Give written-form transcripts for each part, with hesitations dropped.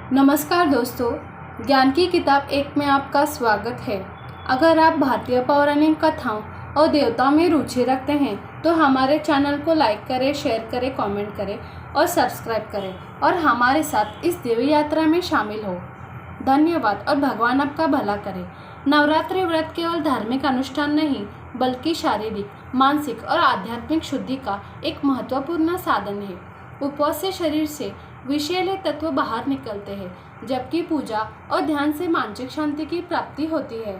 नमस्कार दोस्तों, ज्ञान की किताब एक में आपका स्वागत है। अगर आप भारतीय पौराणिक कथाओं और देवताओं में रुचि रखते हैं तो हमारे चैनल को लाइक करें, शेयर करें, कमेंट करें और सब्सक्राइब करें और हमारे साथ इस देवी यात्रा में शामिल हो। धन्यवाद और भगवान आपका भला करे। नवरात्रि व्रत केवल धार्मिक अनुष्ठान नहीं बल्कि शारीरिक, मानसिक और आध्यात्मिक शुद्धि का एक महत्वपूर्ण साधन है। उपवास से शरीर से विषैले तत्व बाहर निकलते हैं, जबकि पूजा और ध्यान से मानसिक शांति की प्राप्ति होती है।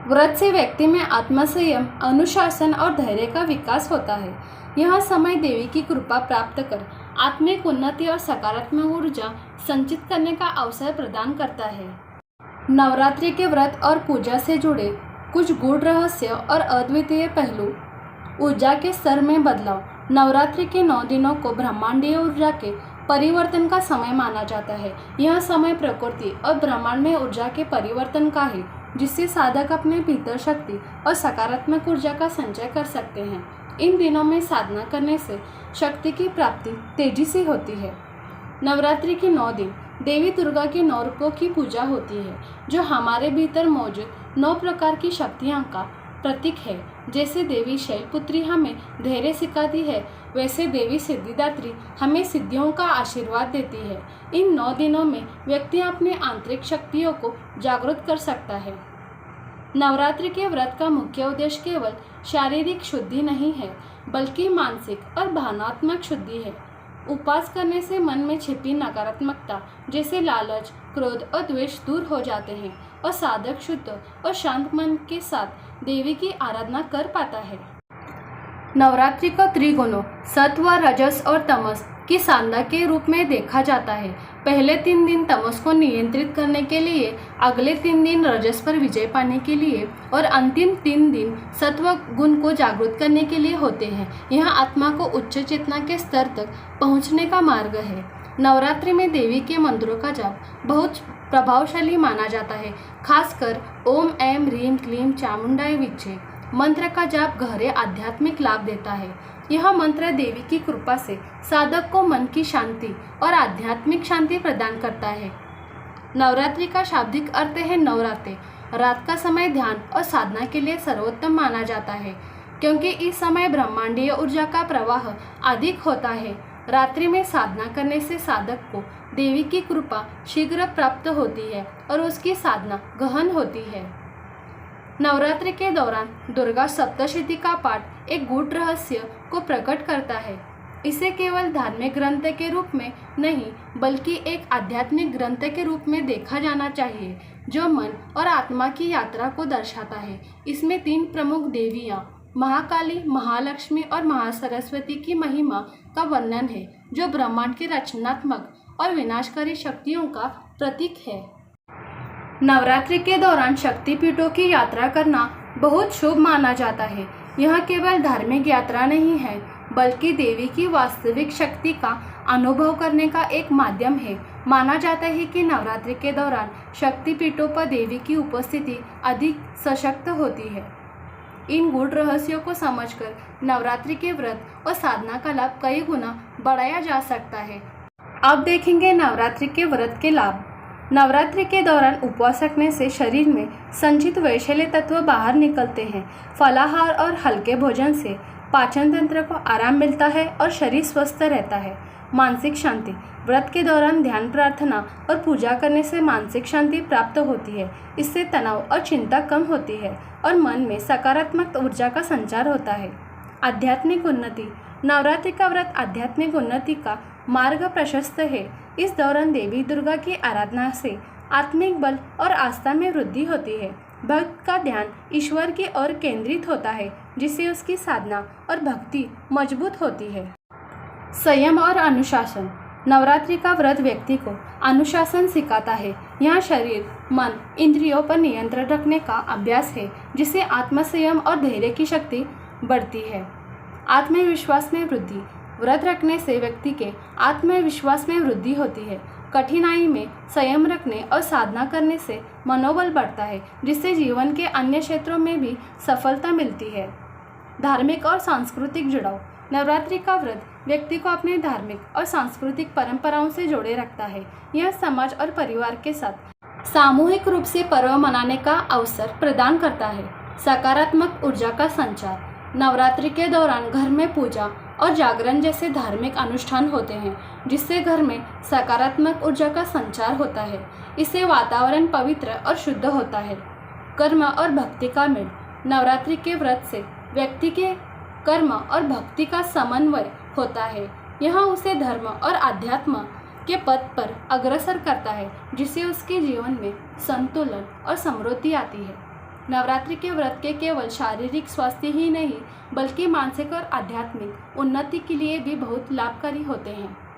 व्रत से व्यक्ति में आत्मसंयम, अनुशासन और धैर्य का विकास होता है। यह समय देवी की कृपा प्राप्त कर आत्मिक उन्नति और सकारात्मक ऊर्जा संचित करने का अवसर प्रदान करता है। नवरात्रि के व्रत और पूजा से जुड़े कुछ गूढ़ रहस्य और अद्वितीय पहलू। ऊर्जा के स्तर में बदलाव। नवरात्रि के 9 दिनों को ब्रह्मांडीय ऊर्जा के परिवर्तन का समय माना जाता है। यह समय प्रकृति और ब्रह्मांड में ऊर्जा के परिवर्तन का है, जिससे साधक अपने भीतर शक्ति और सकारात्मक ऊर्जा का संचय कर सकते हैं। इन दिनों में साधना करने से शक्ति की प्राप्ति तेजी से होती है। नवरात्रि के 9 दिन देवी दुर्गा के 9 रूपों की पूजा होती है, जो हमारे भीतर मौजूद 9 प्रकार की शक्तियाँ का प्रतीक है। जैसे देवी शैलपुत्री हमें धैर्य सिखाती है, वैसे देवी सिद्धिदात्री हमें सिद्धियों का आशीर्वाद देती है। इन 9 दिनों में व्यक्ति अपनी आंतरिक शक्तियों को जागृत कर सकता है। नवरात्रि के व्रत का मुख्य उद्देश्य केवल शारीरिक शुद्धि नहीं है, बल्कि मानसिक और भावनात्मक शुद्धि है। उपवास करने से मन में छिपी नकारात्मकता जैसे लालच, क्रोध और द्वेष दूर हो जाते हैं और साधक शुद्ध और शांत मन के साथ देवी की आराधना कर पाता है। नवरात्रि को त्रिगुणों सत्व, रजस और तमस की साधना के रूप में देखा जाता है। पहले 3 दिन तमस को नियंत्रित करने के लिए, अगले 3 दिन रजस पर विजय पाने के लिए और अंतिम 3 दिन सत्व गुण को जागृत करने के लिए होते हैं। यह आत्मा को उच्च चेतना के स्तर तक पहुंचने का मार्ग है। नवरात्रि में देवी के मंत्रों का जाप बहुत प्रभावशाली माना जाता है। खासकर ओम ऐं ह्रीं क्लीं चामुंडाय विच्चे मंत्र का जाप गहरे आध्यात्मिक लाभ देता है। यह मंत्र देवी की कृपा से साधक को मन की शांति और आध्यात्मिक शांति प्रदान करता है। नवरात्रि का शाब्दिक अर्थ है नवरात्रि। रात का समय ध्यान और साधना के लिए सर्वोत्तम माना जाता है, क्योंकि इस समय ब्रह्मांडीय ऊर्जा का प्रवाह अधिक होता है। रात्रि में साधना करने से साधक को देवी की कृपा शीघ्र प्राप्त होती है और उसकी साधना गहन होती है। नवरात्रि के दौरान दुर्गा सप्तशती का पाठ एक गूढ़ रहस्य को प्रकट करता है। इसे केवल धार्मिक ग्रंथ के रूप में नहीं बल्कि एक आध्यात्मिक ग्रंथ के रूप में देखा जाना चाहिए, जो मन और आत्मा की यात्रा को दर्शाता है। इसमें 3 प्रमुख देवियाँ महाकाली, महालक्ष्मी और महासरस्वती की महिमा का वर्णन है, जो ब्रह्मांड की रचनात्मक और विनाशकारी शक्तियों का प्रतीक है। नवरात्रि के दौरान शक्तिपीठों की यात्रा करना बहुत शुभ माना जाता है। यह केवल धार्मिक यात्रा नहीं है, बल्कि देवी की वास्तविक शक्ति का अनुभव करने का एक माध्यम है। माना जाता है कि नवरात्रि के दौरान शक्तिपीठों पर देवी की उपस्थिति अधिक सशक्त होती है। इन गूढ़ रहस्यों को समझकर नवरात्रि के व्रत और साधना का लाभ कई गुना बढ़ाया जा सकता है। अब देखेंगे नवरात्रि के व्रत के लाभ। नवरात्रि के दौरान उपवास रखने से शरीर में संचित विषैले तत्व बाहर निकलते हैं। फलाहार और हल्के भोजन से पाचन तंत्र को आराम मिलता है और शरीर स्वस्थ रहता है। मानसिक शांति। व्रत के दौरान ध्यान, प्रार्थना और पूजा करने से मानसिक शांति प्राप्त होती है। इससे तनाव और चिंता कम होती है और मन में सकारात्मक ऊर्जा का संचार होता है। आध्यात्मिक उन्नति। नवरात्रि का व्रत आध्यात्मिक उन्नति का मार्ग प्रशस्त है। इस दौरान देवी दुर्गा की आराधना से आत्मिक बल और आस्था में वृद्धि होती है। भक्त का ध्यान ईश्वर की ओर केंद्रित होता है, जिससे उसकी साधना और भक्ति मजबूत होती है। संयम और अनुशासन। नवरात्रि का व्रत व्यक्ति को अनुशासन सिखाता है। यह शरीर, मन, इंद्रियों पर नियंत्रण रखने का अभ्यास है, जिससे आत्मसंयम और धैर्य की शक्ति बढ़ती है। आत्मविश्वास में वृद्धि। व्रत रखने से व्यक्ति के आत्मविश्वास में वृद्धि होती है। कठिनाई में संयम रखने और साधना करने से मनोबल बढ़ता है, जिससे जीवन के अन्य क्षेत्रों में भी सफलता मिलती है। धार्मिक और सांस्कृतिक जुड़ाव। नवरात्रि का व्रत व्यक्ति को अपने धार्मिक और सांस्कृतिक परंपराओं से जोड़े रखता है। यह समाज और परिवार के साथ सामूहिक रूप से पर्व मनाने का अवसर प्रदान करता है। सकारात्मक ऊर्जा का संचार। नवरात्रि के दौरान घर में पूजा और जागरण जैसे धार्मिक अनुष्ठान होते हैं, जिससे घर में सकारात्मक ऊर्जा का संचार होता है। इससे वातावरण पवित्र और शुद्ध होता है। कर्म और भक्ति का मेल। नवरात्रि के व्रत से व्यक्ति के कर्म और भक्ति का समन्वय होता है। यह उसे धर्म और अध्यात्म के पथ पर अग्रसर करता है, जिससे उसके जीवन में संतुलन और समृद्धि आती है। नवरात्रि के व्रत के केवल शारीरिक स्वास्थ्य ही नहीं, बल्कि मानसिक और आध्यात्मिक उन्नति के लिए भी बहुत लाभकारी होते हैं।